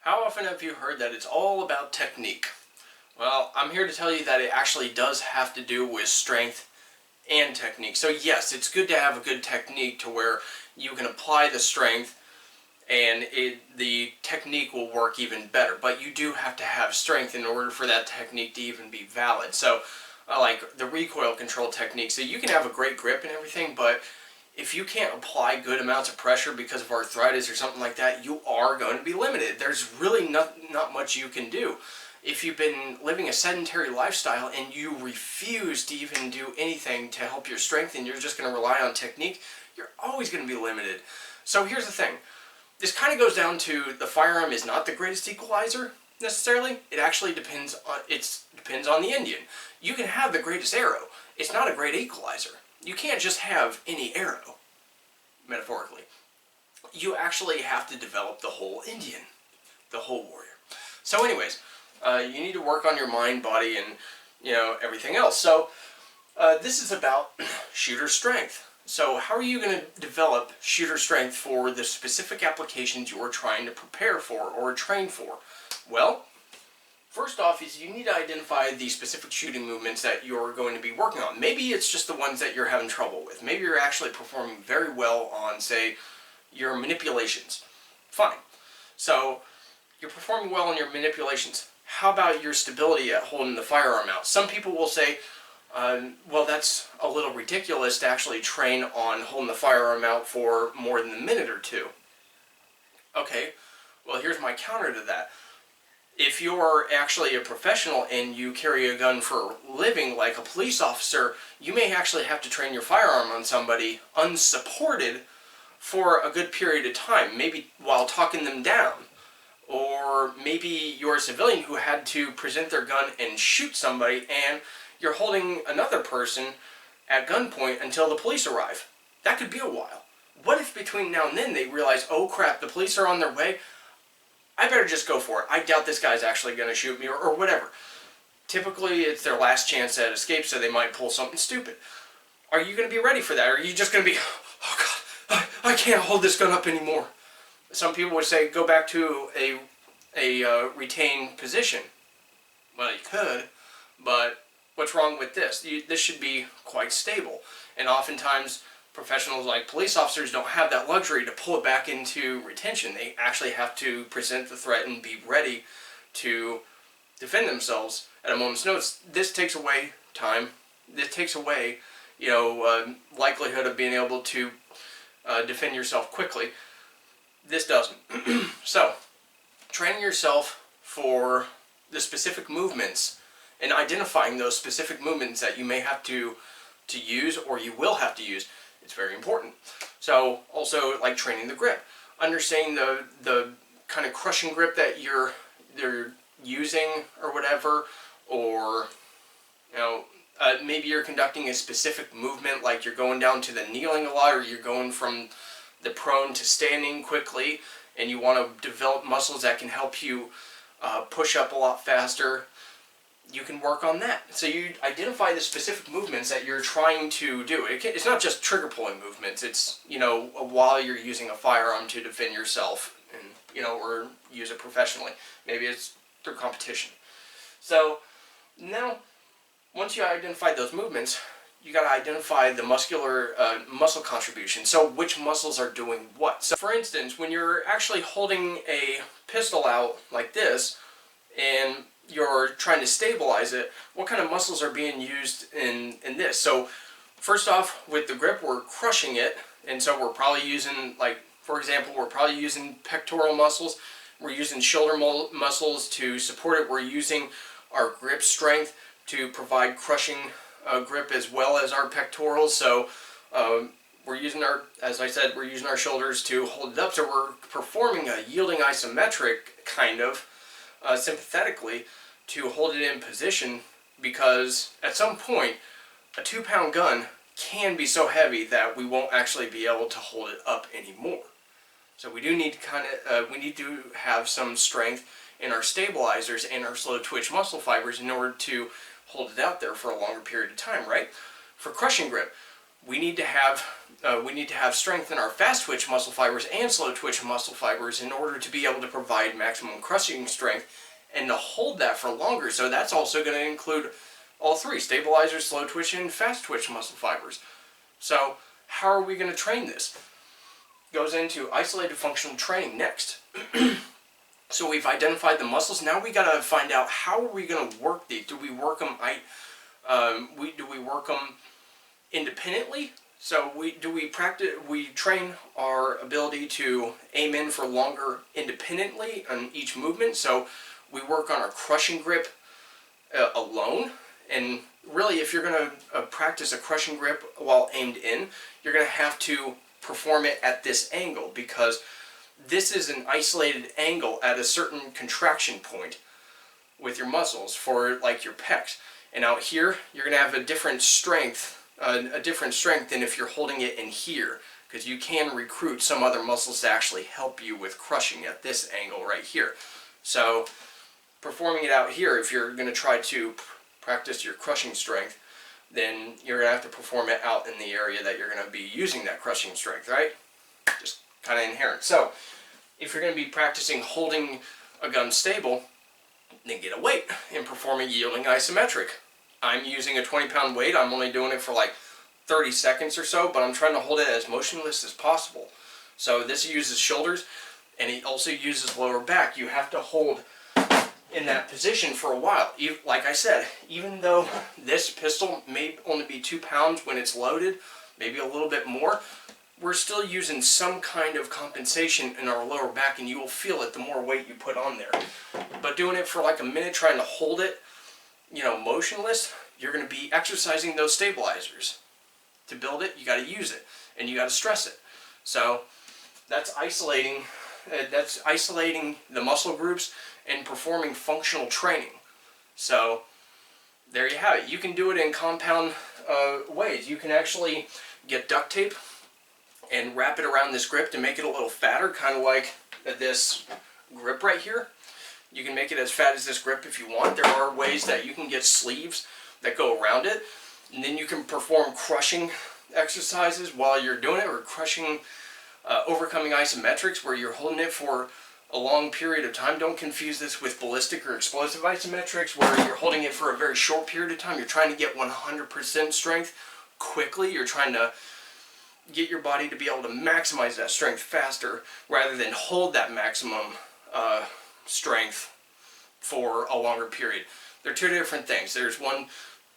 How often have you heard that it's all about technique? Well, I'm here to tell you that it actually does have to do with strength and technique. So yes, it's good to have a good technique to where you can apply the strength and the technique will work even better. But you do have to have strength in order for that technique to even be valid. So like the recoil control technique, so you can have a great grip and everything, but if you can't apply good amounts of pressure because of arthritis or something like that, you are going to be limited. There's really not much you can do. If you've been living a sedentary lifestyle and you refuse to even do anything to help your strength and you're just going to rely on technique, you're always going to be limited. So here's the thing. This kind of goes down to the firearm is not the greatest equalizer necessarily. It actually depends on the Indian. You can have the greatest arrow. It's not a great equalizer. You can't just have any arrow, metaphorically. You actually have to develop the whole Indian, the whole warrior. So anyways, you need to work on your mind, body, and everything else. So this is about shooter strength. So how are you going to develop shooter strength for the specific applications you're trying to prepare for or train for? Well, first off is you need to identify the specific shooting movements that you're going to be working on. Maybe it's just the ones that you're having trouble with. Maybe you're actually performing very well on, say, your manipulations. Fine. So you're performing well on your manipulations. How about your stability at holding the firearm out? Some people will say, well, that's a little ridiculous to actually train on holding the firearm out for more than a minute or two. Okay, well, here's my counter to that. If you're actually a professional and you carry a gun for a living like a police officer, you may actually have to train your firearm on somebody unsupported for a good period of time, maybe while talking them down. Or maybe you're a civilian who had to present their gun and shoot somebody and you're holding another person at gunpoint until the police arrive. That could be a while. What if between now and then they realize, oh crap, the police are on their way? I better just go for it. I doubt this guy's actually going to shoot me or whatever. Typically, it's their last chance at escape, so they might pull something stupid. Are you going to be ready for that? Or are you just going to be, oh God, I can't hold this gun up anymore? Some people would say, go back to a retained position. Well, you could, but what's wrong with this? This should be quite stable. And oftentimes, professionals like police officers don't have that luxury to pull it back into retention. They actually have to present the threat and be ready to defend themselves at a moment's notice. This takes away time. This takes away, likelihood of being able to defend yourself quickly. This doesn't. So, training yourself for the specific movements and identifying those specific movements that you may have to use or you will have to use, it's very important. So also like training the grip, understanding the kind of crushing grip that they're using or whatever, or maybe you're conducting a specific movement like you're going down to the kneeling a lot or you're going from the prone to standing quickly and you want to develop muscles that can help you push up a lot faster. You can work on that. So you identify the specific movements that you're trying to do. It's not just trigger pulling movements. It's, while you're using a firearm to defend yourself and, or use it professionally. Maybe it's through competition. So now, once you identify those movements, you got to identify the muscle contribution. So which muscles are doing what? So for instance, when you're actually holding a pistol out like this and you're trying to stabilize it, what kind of muscles are being used in this? So first off, with the grip, we're crushing it, and so we're probably using, like, for example, we're probably using pectoral muscles, we're using shoulder muscles to support it, we're using our grip strength to provide crushing grip as well as our pectorals. So we're using as I said, we're using our shoulders to hold it up, so we're performing a yielding isometric kind of sympathetically to hold it in position, because at some point a 2-pound gun can be so heavy that we won't actually be able to hold it up anymore. So we do need to we need to have some strength in our stabilizers and our slow twitch muscle fibers in order to hold it out there for a longer period of time, right? For crushing grip, we need to have strength in our fast twitch muscle fibers and slow twitch muscle fibers in order to be able to provide maximum crushing strength and to hold that for longer. So that's also going to include all three: stabilizer, slow twitch, and fast twitch muscle fibers. So how are we going to train this? Goes into isolated functional training next. So we've identified the muscles. Now we got to find out, how are we going to work these? Do we work them? Do we work them independently? So we train our ability to aim in for longer independently on each movement. So we work on our crushing grip alone. And really, if you're going to practice a crushing grip while aimed in, you're going to have to perform it at this angle, because this is an isolated angle at a certain contraction point with your muscles for like your pecs. And out here, you're going to have a different strength than if you're holding it in here, because you can recruit some other muscles to actually help you with crushing at this angle right here. So performing it out here, if you're going to try to practice your crushing strength, then you're going to have to perform it out in the area that you're going to be using that crushing strength, right? Just kind of inherent. So if you're going to be practicing holding a gun stable, then get a weight and perform a yielding isometric. I'm using a 20-pound weight. I'm only doing it for like 30 seconds or so, but I'm trying to hold it as motionless as possible. So this uses shoulders, and it also uses lower back. You have to hold in that position for a while. Like I said, even though this pistol may only be 2 pounds when it's loaded, maybe a little bit more, we're still using some kind of compensation in our lower back, and you will feel it the more weight you put on there. But doing it for like a minute, trying to hold it, motionless, you're going to be exercising those stabilizers. To build it, you got to use it, and you got to stress it. So that's isolating the muscle groups and performing functional training. So there you have it. You can do it in compound ways. You can actually get duct tape and wrap it around this grip to make it a little fatter, kind of like this grip right here. You can make it as fat as this grip if you want. There are ways that you can get sleeves that go around it, and then you can perform crushing exercises while you're doing it, or crushing, overcoming isometrics, where you're holding it for a long period of time. Don't confuse this with ballistic or explosive isometrics, where you're holding it for a very short period of time. You're trying to get 100% strength quickly. You're trying to get your body to be able to maximize that strength faster, rather than hold that maximum strength for a longer period. They're two different things. There's one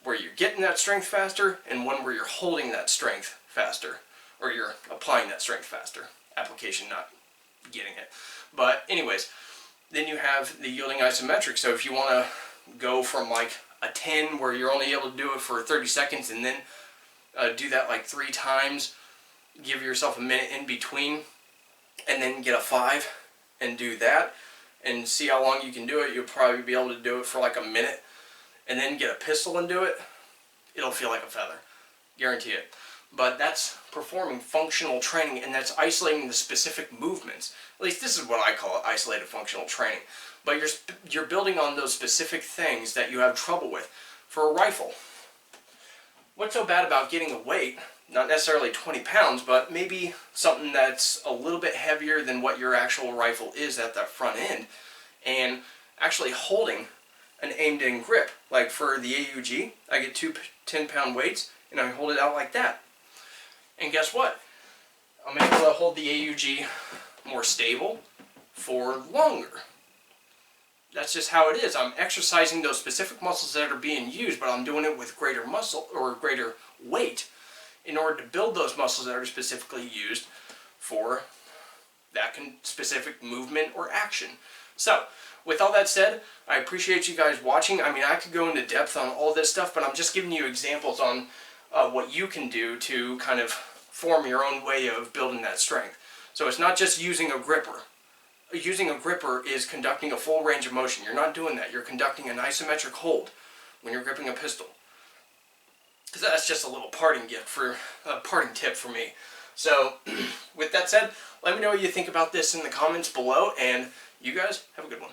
where you're getting that strength faster, and one where you're holding that strength faster, or you're applying that strength faster. Application, not getting it. But anyways, then you have the yielding isometric. So if you want to go from like a 10 where you're only able to do it for 30 seconds, and then do that like 3 times, give yourself a minute in between, and then get a 5 and do that, and see how long you can do it. You'll probably be able to do it for like a minute, and then get a pistol and do it. It'll feel like a feather, guarantee it. But that's performing functional training, and that's isolating the specific movements. At least this is what I call it, isolated functional training. But you're building on those specific things that you have trouble with. For a rifle, what's so bad about getting a weight, not necessarily 20 pounds, but maybe something that's a little bit heavier than what your actual rifle is at that front end, and actually holding an aimed-in grip? Like for the AUG, I get 2 10-pound weights, and I hold it out like that. And guess what? I'm able to hold the AUG more stable for longer. That's just how it is. I'm exercising those specific muscles that are being used, but I'm doing it with greater muscle or greater weight in order to build those muscles that are specifically used for that specific movement or action. So, with all that said, I appreciate you guys watching. I mean, I could go into depth on all this stuff, but I'm just giving you examples on what you can do to kind of form your own way of building that strength. So it's not just using a gripper. Using a gripper is conducting a full range of motion. You're not doing that. You're conducting an isometric hold when you're gripping a pistol. Because that's just a little parting tip for me. So, with that said, let me know what you think about this in the comments below, and you guys have a good one.